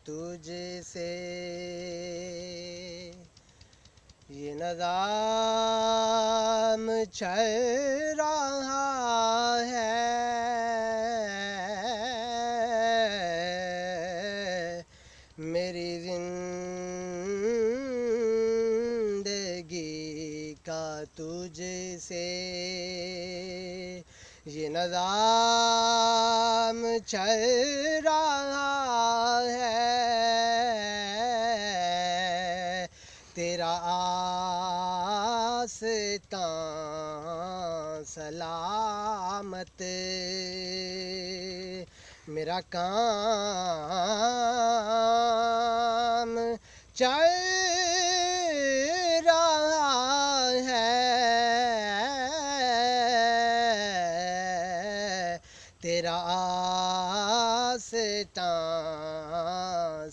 तुझसे, ये नज़ाम चल रहा है, मेरी जिंदगी का तुझसे, ये नज़ाम चल रहा है, तेरा आस्तां सलामत, मेरा काम चल रहा है, तेरा आस्तां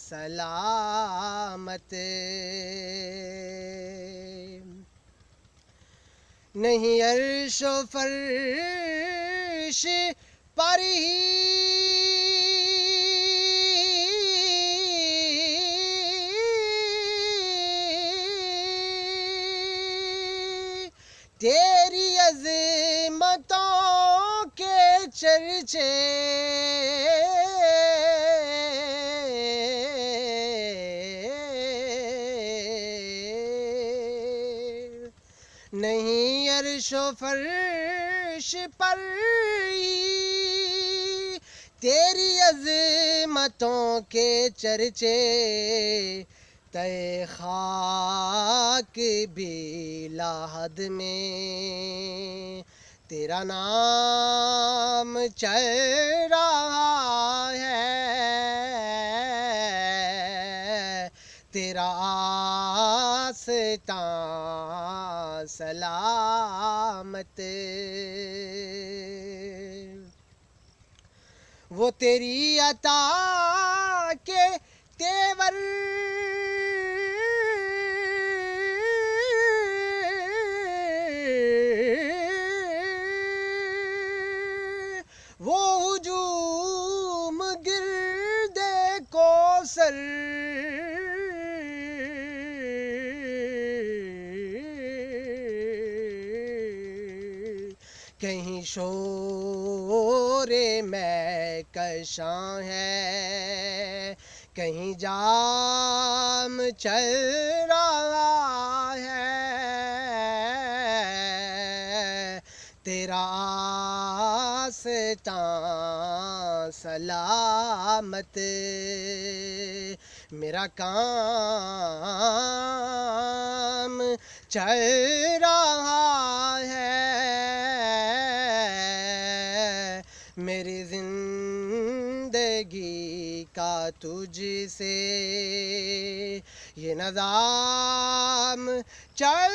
सलामत, नहीं अर्शो फर्श पर ही तेरी अज़मतों के चर्चे, नहीं अर्शो फर्श पर ही तेरी अज़मतों के चर्चे, तय खाक भी लाहद में तेरा नाम चल रहा है, तेरा आस्तां सलामत, वो तेरी अता के तेवर वो हुजूम गिरदे कौसर, कहीं शोरे मैं कशां है, कहीं जाम चल रहा है, तेरा आस्तां सलामत, मेरा काम चल रहा है, मेरी जिंदगी का तुझसे, ये नज़ाम चल